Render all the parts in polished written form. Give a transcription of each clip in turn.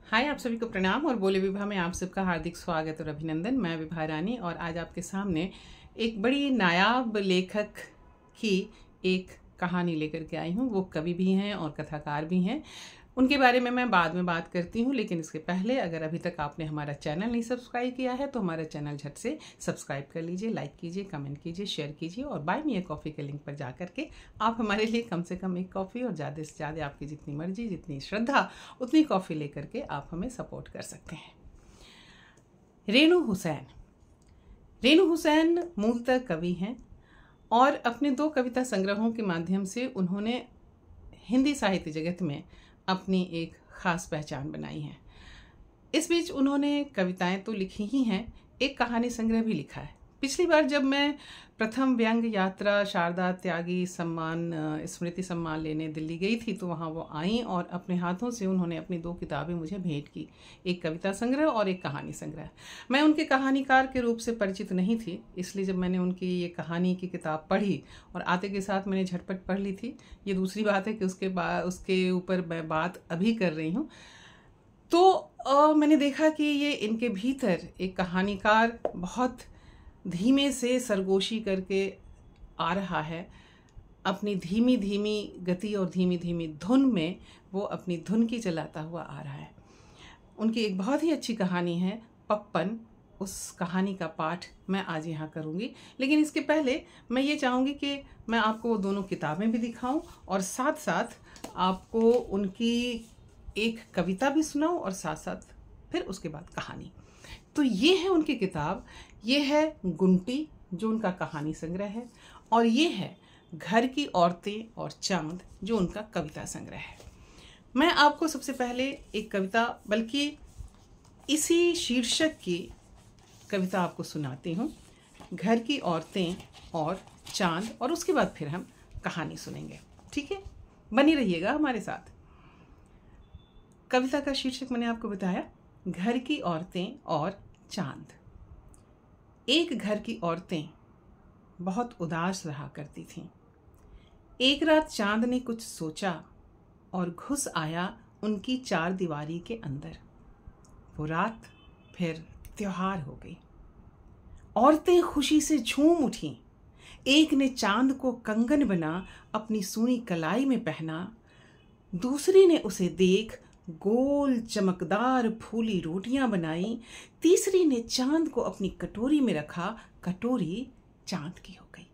हाय, आप सभी को प्रणाम और बोले विभा में आप सबका हार्दिक स्वागत और अभिनंदन। मैं विभा रानी और आज आपके सामने एक बड़ी नायाब लेखक की एक कहानी लेकर के आई हूँ। वो कवि भी हैं और कथाकार भी हैं। उनके बारे में मैं बाद में बात करती हूँ, लेकिन इसके पहले अगर अभी तक आपने हमारा चैनल नहीं सब्सक्राइब किया है तो हमारा चैनल झट से सब्सक्राइब कर लीजिए, लाइक कीजिए, कमेंट कीजिए, शेयर कीजिए और बाय मी ए कॉफ़ी के लिंक पर जा करके आप हमारे लिए कम से कम एक कॉफ़ी और ज़्यादा से ज़्यादा आपकी जितनी मर्जी, जितनी श्रद्धा, उतनी कॉफ़ी लेकर के आप हमें सपोर्ट कर सकते हैं। रेणु हुसैन। रेणु हुसैन मूलतः कवि हैं और अपने 2 कविता संग्रहों के माध्यम से उन्होंने हिंदी साहित्य जगत में अपनी एक ख़ास पहचान बनाई है। इस बीच उन्होंने कविताएं तो लिखी ही हैं, एक कहानी संग्रह भी लिखा है। पिछली बार जब मैं प्रथम व्यंग यात्रा शारदा त्यागी सम्मान स्मृति सम्मान लेने दिल्ली गई थी तो वहाँ वो आईं और अपने हाथों से उन्होंने अपनी 2 किताबें मुझे भेंट की, एक कविता संग्रह और एक कहानी संग्रह। मैं उनके कहानीकार के रूप से परिचित नहीं थी, इसलिए जब मैंने उनकी ये कहानी की किताब पढ़ी और आते के साथ मैंने झटपट पढ़ ली थी। ये दूसरी बात है कि उसके ऊपर मैं बात अभी कर रही हूँ। तो मैंने देखा कि ये इनके भीतर एक कहानीकार बहुत धीमे से सरगोशी करके आ रहा है। अपनी धीमी धीमी गति और धीमी धीमी धुन में वो अपनी धुन की चलाता हुआ आ रहा है। उनकी एक बहुत ही अच्छी कहानी है पप्पन। उस कहानी का पाठ मैं आज यहाँ करूँगी, लेकिन इसके पहले मैं ये चाहूँगी कि मैं आपको वो दोनों किताबें भी दिखाऊं और साथ साथ आपको उनकी एक कविता भी सुनाऊं और साथ साथ फिर उसके बाद कहानी। तो ये है उनकी किताब, ये है गुंटी जो उनका कहानी संग्रह है और ये है घर की औरतें और चांद जो उनका कविता संग्रह है। मैं आपको सबसे पहले एक कविता, बल्कि इसी शीर्षक की कविता आपको सुनाती हूँ, घर की औरतें और चांद, और उसके बाद फिर हम कहानी सुनेंगे। ठीक है, बनी रहिएगा हमारे साथ। कविता का शीर्षक मैंने आपको बताया, घर की औरतें और चांद। एक घर की औरतें बहुत उदास रहा करती थीं। एक रात चांद ने कुछ सोचा और घुस आया उनकी 4 दीवारी के अंदर। वो रात फिर त्योहार हो गई। औरतें खुशी से झूम उठीं। एक ने चांद को कंगन बना अपनी सूनी कलाई में पहना, दूसरी ने उसे देख गोल चमकदार फूली रोटियां बनाई, तीसरी ने चांद को अपनी कटोरी में रखा, कटोरी चांद की हो गई।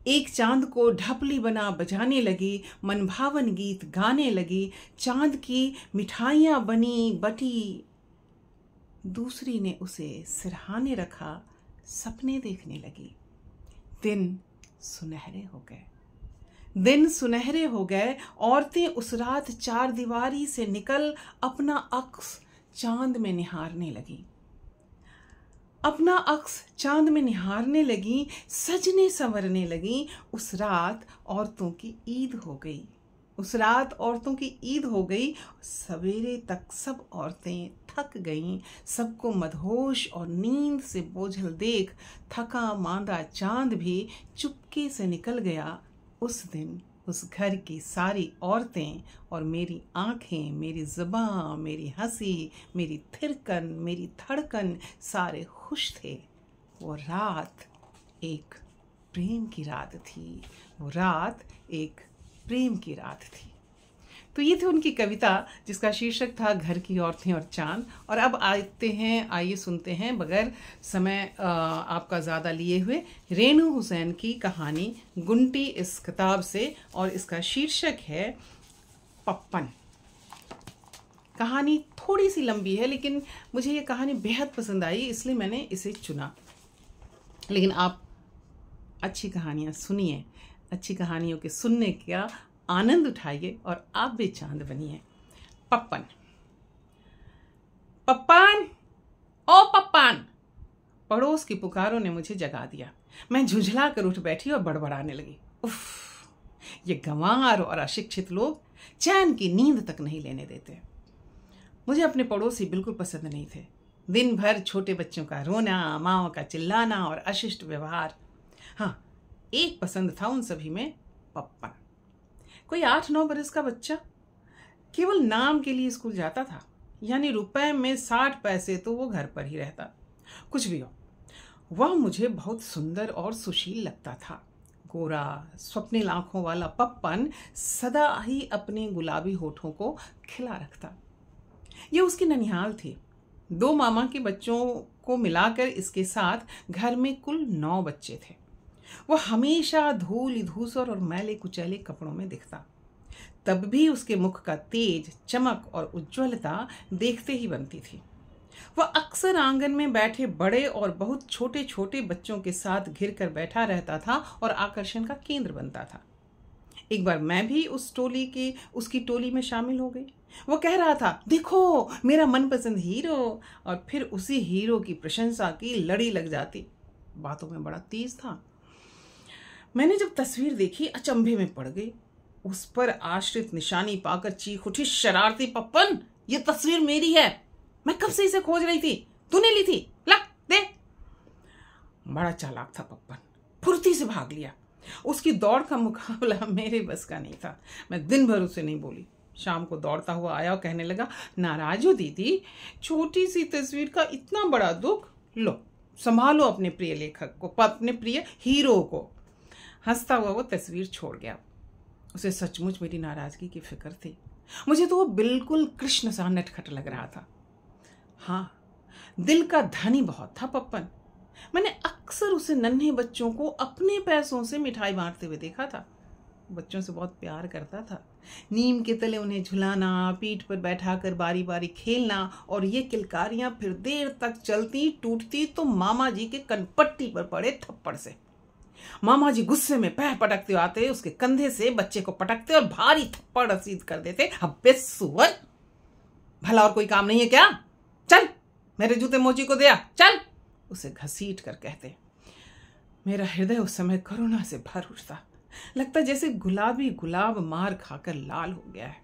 एक चांद को ढपली बना बजाने लगी, मनभावन गीत गाने लगी, चांद की मिठाइयां बनी बटी। दूसरी ने उसे सिरहाने रखा, सपने देखने लगी। दिन सुनहरे हो गए। दिन सुनहरे हो गए। औरतें उस रात 4 दीवारी से निकल अपना अक्स चांद में निहारने लगी। अपना अक्स चांद में निहारने लगी, सजने संवरने लगी। उस रात औरतों की ईद हो गई। उस रात औरतों की ईद हो गई। सवेरे तक सब औरतें थक गईं। सबको मदहोश और नींद से बोझल देख थका मांदा चांद भी चुपके से निकल गया। उस दिन उस घर की सारी औरतें और मेरी आँखें, मेरी ज़ुबान, मेरी हंसी, मेरी थिरकन, मेरी धड़कन, सारे खुश थे। वो रात एक प्रेम की रात थी। वो रात एक प्रेम की रात थी। तो ये थी उनकी कविता जिसका शीर्षक था घर की औरतें और चांद। और अब आइए सुनते हैं बगैर समय आपका ज़्यादा लिए हुए रेणु हुसैन की कहानी गुंटी इस किताब से, और इसका शीर्षक है पप्पन। कहानी थोड़ी सी लंबी है, लेकिन मुझे ये कहानी बेहद पसंद आई, इसलिए मैंने इसे चुना। लेकिन आप अच्छी कहानियाँ सुनिए, अच्छी कहानियों के सुनने का आनंद उठाइए और आप भी चांद बनिए। पप्पन। पप्पन, ओ पप्पन, पड़ोस की पुकारों ने मुझे जगा दिया। मैं झुंझला कर उठ बैठी और बड़बड़ाने लगी। उफ, ये गंवार और अशिक्षित लोग चैन की नींद तक नहीं लेने देते। मुझे अपने पड़ोसी बिल्कुल पसंद नहीं थे। दिन भर छोटे बच्चों का रोना, माओ का चिल्लाना और अशिष्ट व्यवहार। हाँ, एक पसंद था उन सभी में, पप्पन। कोई 8-9 बरस का बच्चा, केवल नाम के लिए स्कूल जाता था, यानी रुपए में 60 पैसे तो वो घर पर ही रहता। कुछ भी हो, वह मुझे बहुत सुंदर और सुशील लगता था। गोरा स्वप्निल आंखों वाला पप्पन सदा ही अपने गुलाबी होठों को खिला रखता। ये उसकी ननिहाल थी। 2 मामा के बच्चों को मिलाकर इसके साथ घर में कुल 9 बच्चे थे। वह हमेशा धूल धूसर और मैले कुचैले कपड़ों में दिखता। तब भी उसके मुख का तेज, चमक और उज्ज्वलता देखते ही बनती थी। वह अक्सर आंगन में बैठे बड़े और बहुत छोटे छोटे बच्चों के साथ घिर कर बैठा रहता था और आकर्षण का केंद्र बनता था। एक बार मैं भी उसकी टोली में शामिल हो गई। वो कह रहा था, देखो मेरा मनपसंद हीरो, और फिर उसी हीरो की प्रशंसा की लड़ी लग जाती। बातों में बड़ा तेज था। मैंने जब तस्वीर देखी अचंभे में पड़ गई। उस पर आश्रित निशानी पाकर चीख उठी, शरारती पप्पन, ये तस्वीर मेरी है, मैं कब से इसे खोज रही थी, तूने ली थी, ला दे। बड़ा चालाक था पप्पन, फुर्ती से भाग लिया। उसकी दौड़ का मुकाबला मेरे बस का नहीं था। मैं दिन भर उसे नहीं बोली। शाम को दौड़ता हुआ आया और कहने लगा, नाराज हो दीदी, छोटी सी तस्वीर का इतना बड़ा दुख, लो संभालो अपने प्रिय लेखक को, अपने प्रिय हीरो को। हंसता हुआ वो तस्वीर छोड़ गया। उसे सचमुच मेरी नाराजगी की फिक्र थी। मुझे तो वो बिल्कुल कृष्ण सा नटखट लग रहा था। हाँ, दिल का धनी बहुत था पप्पन। मैंने अक्सर उसे नन्हे बच्चों को अपने पैसों से मिठाई बांटते हुए देखा था। बच्चों से बहुत प्यार करता था। नीम के तले उन्हें झुलाना, पीठ पर बैठाकर बारी बारी खेलना, और ये किलकारियां फिर देर तक चलती टूटती तो मामा जी के कनपट्टी पर पड़े थप्पड़ से। मामा जी गुस्से में पैर पटकते आते, उसके कंधे से बच्चे को पटकते और भारी थप्पड़ रसीद कर देते। अबे सुअर, भला और कोई काम नहीं है क्या? चल मेरे जूते मोची को दिया, चल, उसे घसीट कर कहते। मेरा हृदय उस समय करुणा से भर उठता। लगता जैसे गुलाबी गुलाब मार खाकर लाल हो गया है।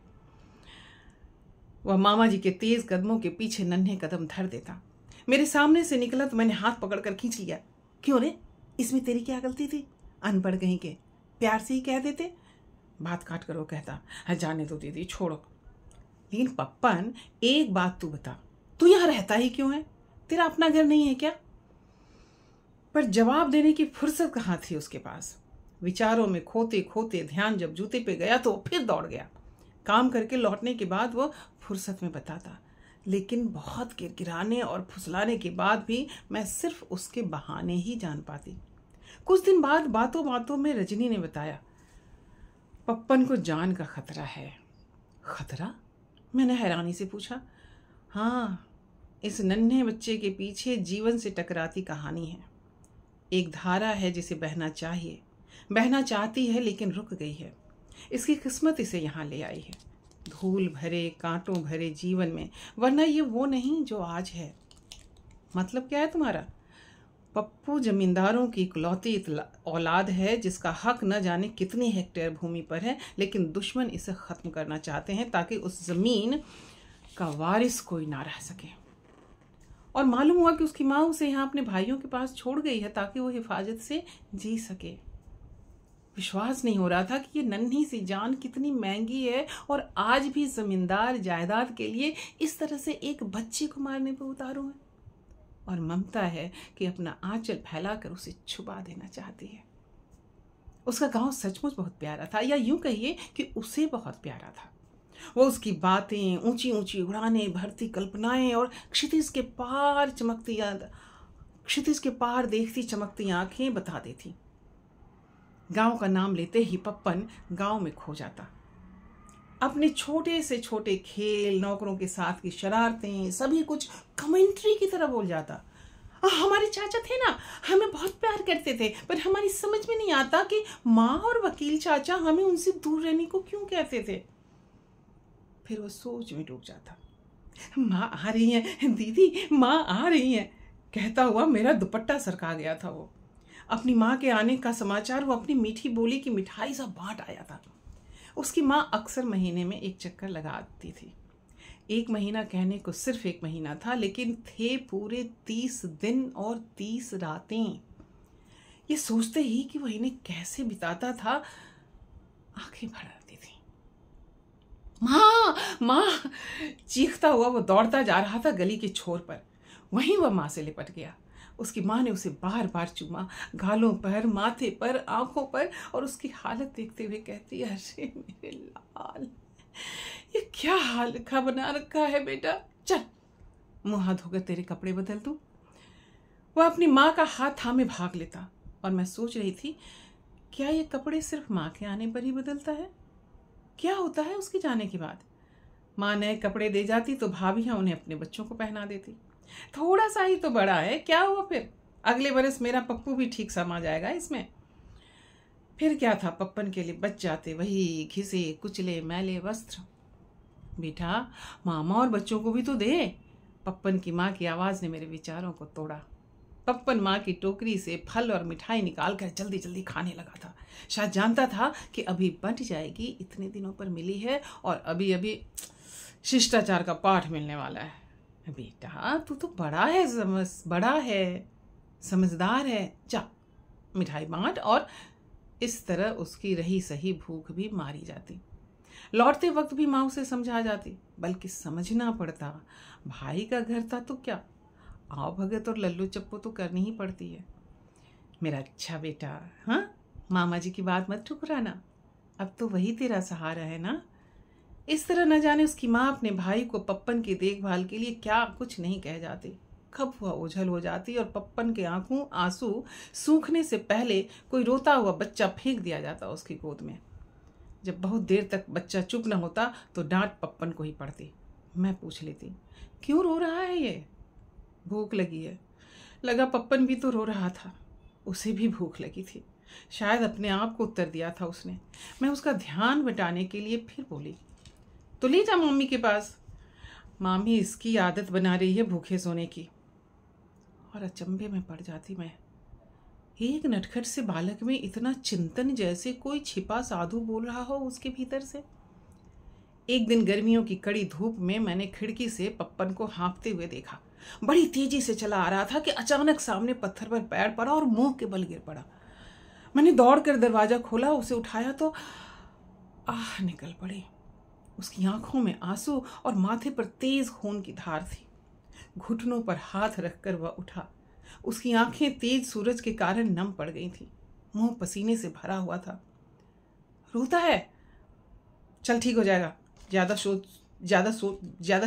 वह मामा जी के तेज कदमों के पीछे नन्हे कदम धर देता। मेरे सामने से निकला तो मैंने हाथ पकड़कर खींच लिया। क्यों रे, इसमें तेरी क्या गलती थी? अनपढ़ कहीं के, प्यार से ही कह देते। बात काट कर वो कहता, है जाने दो दीदी, छोड़ो। लेकिन पप्पन, एक बात तू बता, तू यहाँ रहता ही क्यों है? तेरा अपना घर नहीं है क्या? पर जवाब देने की फुर्सत कहाँ थी उसके पास। विचारों में खोते खोते ध्यान जब जूते पे गया तो फिर दौड़ गया। काम करके लौटने के बाद वो फुर्सत में बताता, लेकिन बहुत गिरगिराने और फुसलाने के बाद भी मैं सिर्फ उसके बहाने ही जान पाती। कुछ दिन बाद बातों बातों में रजनी ने बताया, पप्पन को जान का खतरा है। खतरा? मैंने हैरानी से पूछा। हाँ, इस नन्हे बच्चे के पीछे जीवन से टकराती कहानी है। एक धारा है जिसे बहना चाहिए, बहना चाहती है लेकिन रुक गई है। इसकी किस्मत इसे यहाँ ले आई है, धूल भरे कांटों भरे जीवन में, वरना ये वो नहीं जो आज है। मतलब क्या है तुम्हारा? पप्पू जमींदारों की इकलौती औलाद है जिसका हक न जाने कितनी हेक्टेयर भूमि पर है, लेकिन दुश्मन इसे खत्म करना चाहते हैं ताकि उस जमीन का वारिस कोई ना रह सके। और मालूम हुआ कि उसकी माँ उसे यहाँ अपने भाइयों के पास छोड़ गई है ताकि वो हिफाजत से जी सके। विश्वास नहीं हो रहा था कि ये नन्ही सी जान कितनी महंगी है, और आज भी जमींदार जायदाद के लिए इस तरह से एक बच्चे को मारने पर उतारू है। और ममता है कि अपना आंचल फैलाकर उसे छुपा देना चाहती है। उसका गांव सचमुच बहुत प्यारा था, या यूं कहिए कि उसे बहुत प्यारा था। वो उसकी बातें, ऊंची ऊंची उड़ानें भरती कल्पनाएं और क्षितिज के पार देखती चमकती आंखें बता देती। गांव का नाम लेते ही पप्पन गांव में खो जाता। अपने छोटे से छोटे खेल, नौकरों के साथ की शरारतें, सभी कुछ कमेंट्री की तरह बोल जाता। हमारे चाचा थे ना, हमें बहुत प्यार करते थे, पर हमारी समझ में नहीं आता कि माँ और वकील चाचा हमें उनसे दूर रहने को क्यों कहते थे। फिर वो सोच में डूब जाता। माँ आ रही है दीदी, माँ आ रही है, कहता हुआ मेरा दुपट्टा सरका गया था। वो अपनी माँ के आने का समाचार वो अपनी मीठी बोली की मिठाई सा बांट आया था। उसकी माँ अक्सर महीने में एक चक्कर लगाती थी। एक महीना कहने को सिर्फ एक महीना था, लेकिन थे पूरे 30 दिन और 30 रातें। ये सोचते ही कि वह इन्हें कैसे बिताता था, आंखें भर आती थी। माँ माँ, चीखता हुआ वो दौड़ता जा रहा था गली के छोर पर। वहीं वह माँ से लिपट गया। उसकी माँ ने उसे बार बार चूमा, गालों पर, माथे पर, आंखों पर, और उसकी हालत देखते हुए कहती, अरे मेरे लाल, ये क्या हाल का बना रखा है बेटा, चल मुंह हाथ धोकर तेरे कपड़े बदल दूं। वह अपनी माँ का हाथ थामे भाग लेता और मैं सोच रही थी, क्या ये कपड़े सिर्फ माँ के आने पर ही बदलता है? क्या होता है उसके जाने के बाद? माँ नए कपड़े दे जाती तो भाभियाँ उन्हें अपने बच्चों को पहना देती। थोड़ा सा ही तो बड़ा है, क्या हुआ फिर? अगले बरस मेरा पप्पू भी ठीक समा जाएगा इसमें। फिर क्या था, पप्पन के लिए बच जाते वही घिसे कुचले मैले वस्त्र। बेटा, मामा और बच्चों को भी तो दे। पप्पन की माँ की आवाज़ ने मेरे विचारों को तोड़ा। पप्पन माँ की टोकरी से फल और मिठाई निकालकर जल्दी जल्दी खाने लगा था। शायद जानता था कि अभी बंट जाएगी, इतने दिनों पर मिली है और अभी अभी शिष्टाचार का पाठ मिलने वाला है। बेटा, तू तो बड़ा है, समझदार है, जा मिठाई बांट। और इस तरह उसकी रही सही भूख भी मारी जाती। लौटते वक्त भी माँ उसे समझा जाती, बल्कि समझना पड़ता। भाई का घर था तो क्या, आओ भगत और लल्लू चप्पू तो करनी ही पड़ती है। मेरा अच्छा बेटा, हाँ, मामा जी की बात मत ठुकराना, अब तो वही तेरा सहारा है ना। इस तरह न जाने उसकी माँ अपने भाई को पप्पन की देखभाल के लिए क्या कुछ नहीं कह जाती। कब वह ओझल हो जाती और पप्पन के आंखों आंसू सूखने से पहले कोई रोता हुआ बच्चा फेंक दिया जाता उसकी गोद में। जब बहुत देर तक बच्चा चुप न होता तो डांट पप्पन को ही पड़ती। मैं पूछ लेती, क्यों रो रहा है ये? भूख लगी है। लगा पप्पन भी तो रो रहा था, उसे भी भूख लगी थी। शायद अपने आप को उत्तर दिया था उसने। मैं उसका ध्यान बटाने के लिए फिर बोली, तो ले जा मम्मी के पास, मामी इसकी आदत बना रही है भूखे सोने की। और अचंभे में पड़ जाती मैं। एक नटखट से बालक में इतना चिंतन, जैसे कोई छिपा साधु बोल रहा हो उसके भीतर से। एक दिन गर्मियों की कड़ी धूप में मैंने खिड़की से पप्पन को हाँफते हुए देखा। बड़ी तेजी से चला आ रहा था कि अचानक सामने पत्थर पर पैर पड़ा और मुंह के बल गिर पड़ा। मैंने दौड़कर दरवाजा खोला, उसे उठाया तो आह निकल पड़ी। उसकी आंखों में आंसू और माथे पर तेज खून की धार थी। घुटनों पर हाथ रखकर वह उठा। उसकी आंखें तेज सूरज के कारण नम पड़ गई थी, मुंह पसीने से भरा हुआ था। रोता है? चल ठीक हो जाएगा, ज्यादा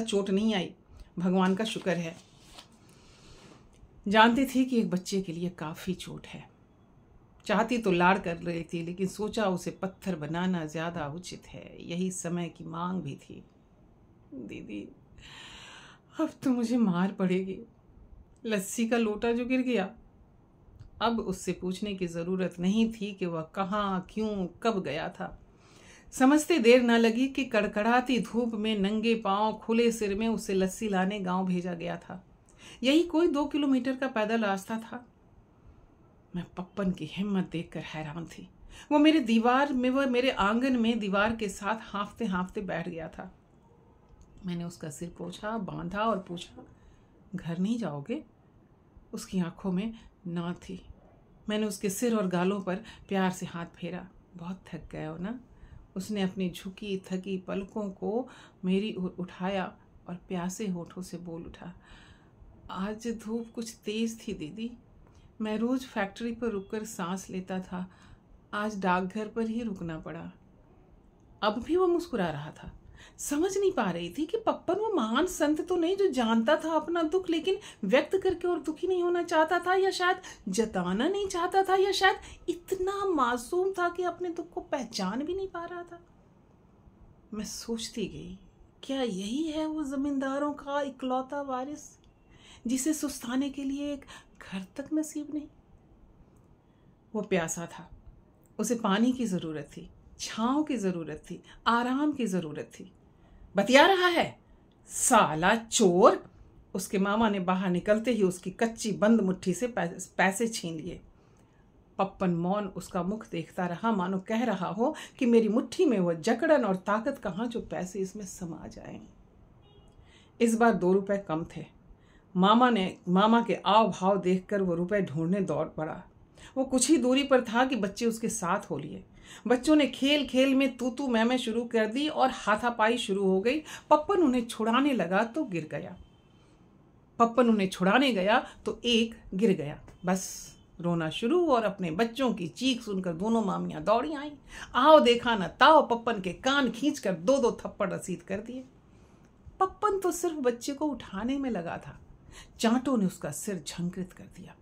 चोट नहीं आई, भगवान का शुक्र है। जानती थी कि एक बच्चे के लिए काफी चोट है। चाहती तो लाड़ कर रही थी, लेकिन सोचा उसे पत्थर बनाना ज्यादा उचित है। यही समय की मांग भी थी। दीदी, अब तो मुझे मार पड़ेगी। लस्सी का लोटा जो गिर गया, अब उससे पूछने की जरूरत नहीं थी कि वह कहाँ, क्यों, कब गया था। समझते देर न लगी कि कड़कड़ाती धूप में नंगे पांव खुले सिर में उसे लस्सी लाने गांव भेजा गया था। यही कोई 2 किलोमीटर का पैदल रास्ता था। मैं पप्पन की हिम्मत देखकर हैरान थी। वो मेरे आंगन में दीवार के साथ हाँफते हाँफते बैठ गया था। मैंने उसका सिर पोंछा, बांधा और पूछा, घर नहीं जाओगे? उसकी आंखों में ना थी। मैंने उसके सिर और गालों पर प्यार से हाथ फेरा। बहुत थक गए हो ना? उसने अपनी झुकी थकी पलकों को मेरी ओर उठाया और प्यासे होठों से बोल उठा, आज धूप कुछ तेज थी दीदी। मैं रोज फैक्ट्री पर रुककर सांस लेता था, आज डाकघर पर ही रुकना पड़ा। अब भी वो मुस्कुरा रहा था। समझ नहीं पा रही थी कि पप्पन वो महान संत तो नहीं जो जानता था अपना दुख, लेकिन व्यक्त करके और दुखी नहीं होना चाहता था, या शायद जताना नहीं चाहता था, या शायद इतना मासूम था कि अपने दुख को पहचान भी नहीं पा रहा था। मैं सोचती गई, क्या यही है वो जमींदारों का इकलौता वारिस जिसे सुस्ताने के लिए एक घर तक नसीब नहीं? वो प्यासा था, उसे पानी की जरूरत थी, छांव की जरूरत थी, आराम की जरूरत थी। बतिया रहा है साला चोर। उसके मामा ने बाहर निकलते ही उसकी कच्ची बंद मुट्ठी से पैसे छीन लिए। पप्पन मौन उसका मुख देखता रहा, मानो कह रहा हो कि मेरी मुट्ठी में वह जकड़न और ताकत कहाँ जो पैसे इसमें समा जाएं। इस बार 2 रुपए कम थे। मामा के आव भाव देखकर वो रुपए ढूंढने दौड़ पड़ा। वो कुछ ही दूरी पर था कि बच्चे उसके साथ हो लिए। बच्चों ने खेल खेल में तू तू मैं शुरू कर दी और हाथापाई शुरू हो गई। पप्पन उन्हें छुड़ाने लगा तो गिर गया। पप्पन उन्हें छुड़ाने गया तो एक गिर गया। बस रोना शुरू और अपने बच्चों की चीख सुनकर दोनों मामियां दौड़ी आईं। आओ देखा न ताओ, पप्पन के कान खींचकर दो दो थप्पड़ रसीद कर दिए। पप्पन तो सिर्फ बच्चे को उठाने में लगा था, चांटों ने उसका सिर झंकृत कर दिया।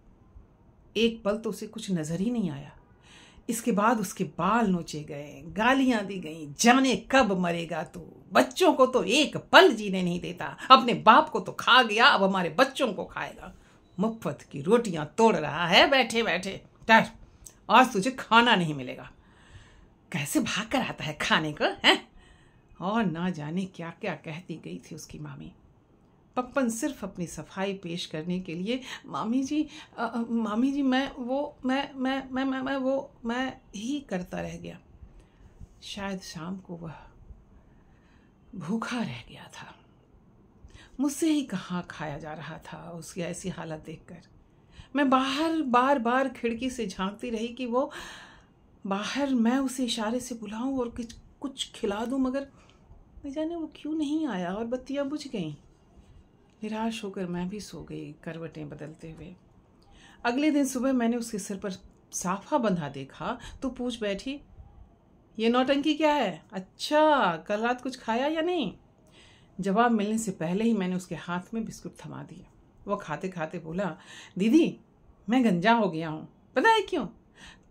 एक पल तो उसे कुछ नजर ही नहीं आया। इसके बाद उसके बाल नोचे गए, गालियां दी गईं, जाने कब मरेगा तू, बच्चों को तो एक पल जीने नहीं देता, अपने बाप को तो खा गया, अब हमारे बच्चों को खाएगा, मुफ्त की रोटियां तोड़ रहा है बैठे बैठे। डर, आज तुझे खाना नहीं मिलेगा। कैसे भाग कर आता है खाने को, हैं? और ना जाने क्या क्या कहती गई थी उसकी मामी। पप्पन सिर्फ अपनी सफाई पेश करने के लिए मामी जी मैं ही करता रह गया। शायद शाम को वह भूखा रह गया था। मुझसे ही कहाँ खाया जा रहा था उसकी ऐसी हालत देखकर। मैं बाहर बार बार खिड़की से झांकती रही कि वो बाहर मैं उसे इशारे से बुलाऊं और कुछ खिला दूं, मगर न जाने वो क्यों नहीं आया और बत्तियां बुझ गईं। निराश होकर मैं भी सो गई, करवटें बदलते हुए। अगले दिन सुबह मैंने उसके सिर पर साफा बंधा देखा तो पूछ बैठी, ये नौटंकी क्या है? अच्छा, कल रात कुछ खाया या नहीं? जवाब मिलने से पहले ही मैंने उसके हाथ में बिस्कुट थमा दिया। वो खाते खाते बोला, दीदी मैं गंजा हो गया हूँ। पता है क्यों?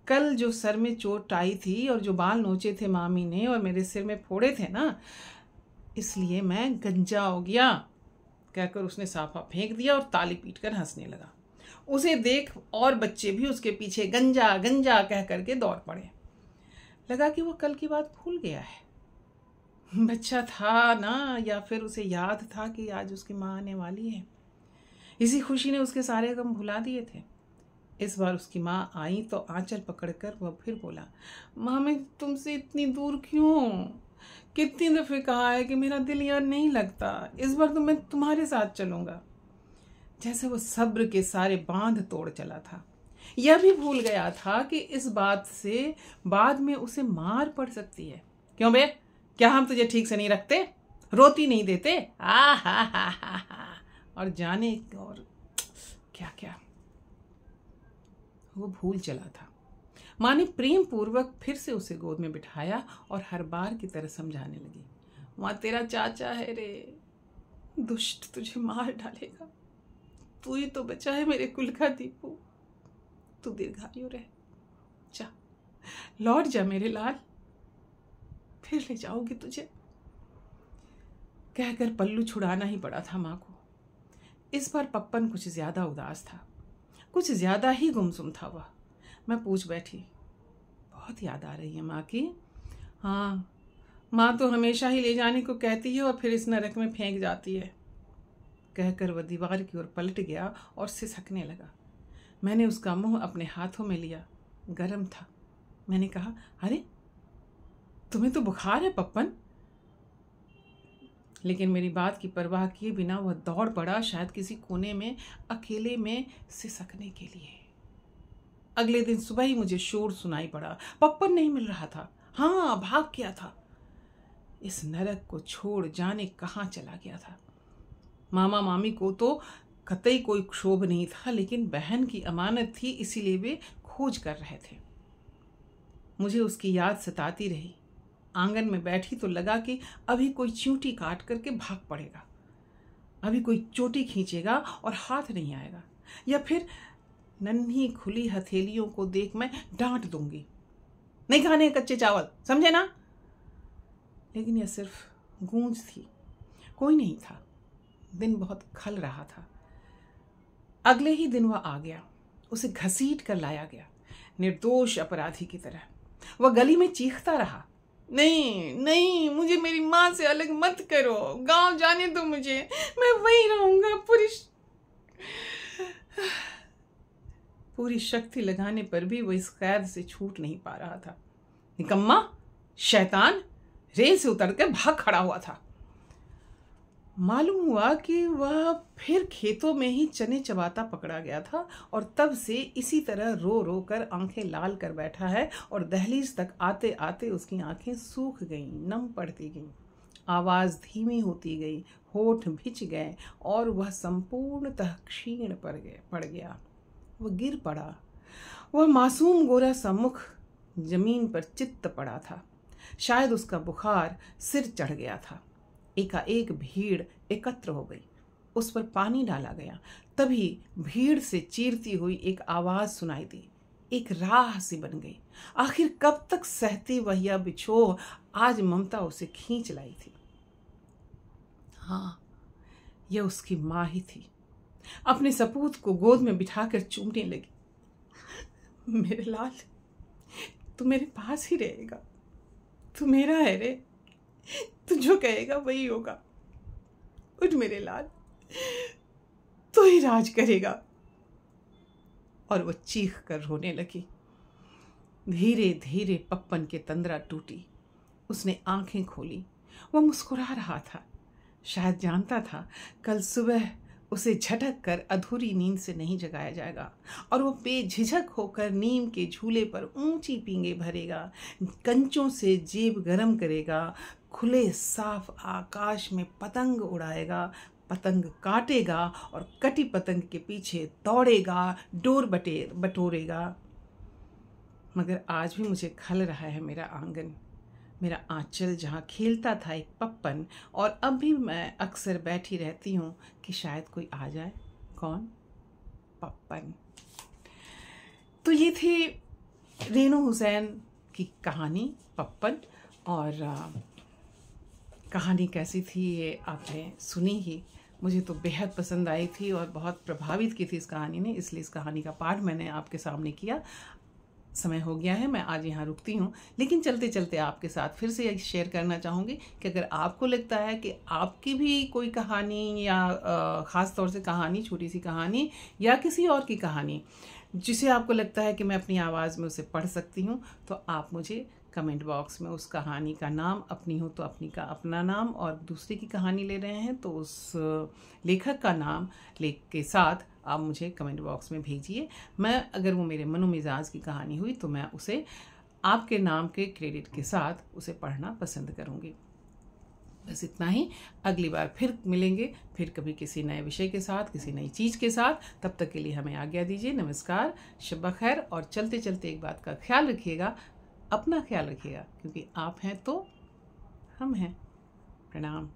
कल जो सर में चोट आई थी और जो बाल नोचे थे मामी ने और मेरे सिर में फोड़े थे ना, इसलिए मैं गंजा हो गया। कहकर उसने साफा फेंक दिया और ताली पीटकर हंसने लगा। उसे देख और बच्चे भी उसके पीछे गंजा गंजा कह करके दौड़ पड़े। लगा कि वो कल की बात भूल गया है। बच्चा था ना, या फिर उसे याद था कि आज उसकी माँ आने वाली है। इसी खुशी ने उसके सारे गम भुला दिए थे। इस बार उसकी माँ आई तो आंचल पकड़कर वह फिर बोला, माँ मैं तुमसे इतनी दूर क्यों? कितनी दफे कहा है कि मेरा दिल यार नहीं लगता, इस बार तो मैं तुम्हारे साथ चलूंगा। जैसे वो सब्र के सारे बांध तोड़ चला था। यह भी भूल गया था कि इस बात से बाद में उसे मार पड़ सकती है। क्यों बे, क्या हम तुझे ठीक से नहीं रखते, रोटी नहीं देते? आ हा हा हा हा। और जाने और क्या क्या वो भूल चला था। माँ ने प्रेम पूर्वक फिर से उसे गोद में बिठाया और हर बार की तरह समझाने लगी, माँ तेरा चाचा है रे, दुष्ट तुझे मार डालेगा, तू ही तो बचा है मेरे कुल का दीपू, तू दीर्घायु रहे, जा लौट जा मेरे लाल, फिर ले जाओगी तुझे। कहकर पल्लू छुड़ाना ही पड़ा था माँ को। इस बार पप्पन कुछ ज्यादा उदास था, कुछ ज्यादा ही गुमसुम था वह। मैं पूछ बैठी, बहुत याद आ रही है माँ की? हाँ, माँ तो हमेशा ही ले जाने को कहती है और फिर इस नरक में फेंक जाती है। कहकर वह दीवार की ओर पलट गया और सिसकने लगा। मैंने उसका मुंह अपने हाथों में लिया, गर्म था। मैंने कहा, अरे तुम्हें तो बुखार है पप्पन। लेकिन मेरी बात की परवाह किए बिना वह दौड़ पड़ा, शायद किसी कोने में अकेले में सिसकने के लिए। अगले दिन सुबह ही मुझे शोर सुनाई पड़ा। पप्पन नहीं मिल रहा था। हाँ, भाग गया था, इस नरक को छोड़ जाने कहाँ चला गया था। मामा मामी को तो कतई कोई क्षोभ नहीं था, लेकिन बहन की अमानत थी, इसीलिए वे खोज कर रहे थे। मुझे उसकी याद सताती रही। आंगन में बैठी तो लगा कि अभी कोई चींटी काट करके भाग पड़ेगा, अभी कोई चोटी खींचेगा और हाथ नहीं आएगा, या फिर नन्ही खुली हथेलियों को देख मैं डांट दूंगी, नहीं खाने कच्चे चावल, समझे ना। लेकिन यह सिर्फ गूंज थी, कोई नहीं था। दिन बहुत खल रहा था। अगले ही दिन वह आ गया, उसे घसीट कर लाया गया, निर्दोष अपराधी की तरह। वह गली में चीखता रहा, नहीं नहीं, मुझे मेरी माँ से अलग मत करो, गांव जाने दो मुझे, मैं वहीं रहूंगा। पूरी शक्ति लगाने पर भी वह इस कैद से छूट नहीं पा रहा था। निकम्मा, शैतान, रेल से उतरकर भाग खड़ा हुआ था। मालूम हुआ कि वह फिर खेतों में ही चने चबाता पकड़ा गया था और तब से इसी तरह रो रो कर आंखें लाल कर बैठा है और दहलीज तक आते आते उसकी आंखें सूख गईं, नम पड़ती गईं, आवाज़ धीमी होती गई, होठ भिज गए और वह संपूर्णतः क्षीण पड़ गया। वह गिर पड़ा। वह मासूम गोरा सा मुख जमीन पर चित्त पड़ा था। शायद उसका बुखार सिर चढ़ गया था। एकाएक भीड़ एकत्र हो गई। उस पर पानी डाला गया। तभी भीड़ से चीरती हुई एक आवाज सुनाई दी। एक राह सी बन गई। आखिर कब तक सहती वह यह बिछोह? आज ममता उसे खींच लाई थी। हाँ, यह उसकी माँ ही थी। अपने सपूत को गोद में बिठाकर चूमने लगी। मेरे लाल, तू मेरे पास ही रहेगा। तू मेरा है रे। तू जो कहेगा वही होगा। उठ मेरे लाल, तू ही राज करेगा। और वो चीख कर रोने लगी। धीरे धीरे पप्पन के तंद्रा टूटी। उसने आंखें खोली। वह मुस्कुरा रहा था। शायद जानता था कल सुबह उसे झटक कर अधूरी नींद से नहीं जगाया जाएगा और वो बेझिझक होकर नीम के झूले पर ऊंची पींगे भरेगा, कंचों से जेब गरम करेगा, खुले साफ आकाश में पतंग उड़ाएगा, पतंग काटेगा और कटी पतंग के पीछे दौड़ेगा, डोर बटोरेगा। मगर आज भी मुझे खल रहा है मेरा आंगन, मेरा आंचल जहाँ खेलता था एक पप्पन, और अब भी मैं अक्सर बैठी रहती हूँ कि शायद कोई आ जाए। कौन? पप्पन। तो ये थी रेनू हुसैन की कहानी पप्पन। और कहानी कैसी थी ये आपने सुनी ही। मुझे तो बेहद पसंद आई थी और बहुत प्रभावित की थी इस कहानी ने, इसलिए इस कहानी का पाठ मैंने आपके सामने किया। समय हो गया है, मैं आज यहाँ रुकती हूँ, लेकिन चलते चलते आपके साथ फिर से शेयर करना चाहूँगी कि अगर आपको लगता है कि आपकी भी कोई कहानी या ख़ास तौर से कहानी, छोटी सी कहानी या किसी और की कहानी जिसे आपको लगता है कि मैं अपनी आवाज़ में उसे पढ़ सकती हूँ, तो आप मुझे कमेंट बॉक्स में उस कहानी का नाम, अपनी हो तो अपनी का अपना नाम, और दूसरे की कहानी ले रहे हैं तो उस लेखक का नाम लेख के साथ आप मुझे कमेंट बॉक्स में भेजिए। मैं अगर वो मेरे मनो मिजाज की कहानी हुई तो मैं उसे आपके नाम के क्रेडिट के साथ उसे पढ़ना पसंद करूँगी। बस इतना ही। अगली बार फिर मिलेंगे, फिर कभी किसी नए विषय के साथ, किसी नई चीज़ के साथ। तब तक के लिए हमें आज्ञा दीजिए। नमस्कार, शब खैर। और चलते चलते एक बात का ख्याल रखिएगा, अपना ख्याल रखिएगा, क्योंकि आप हैं तो हम हैं। प्रणाम।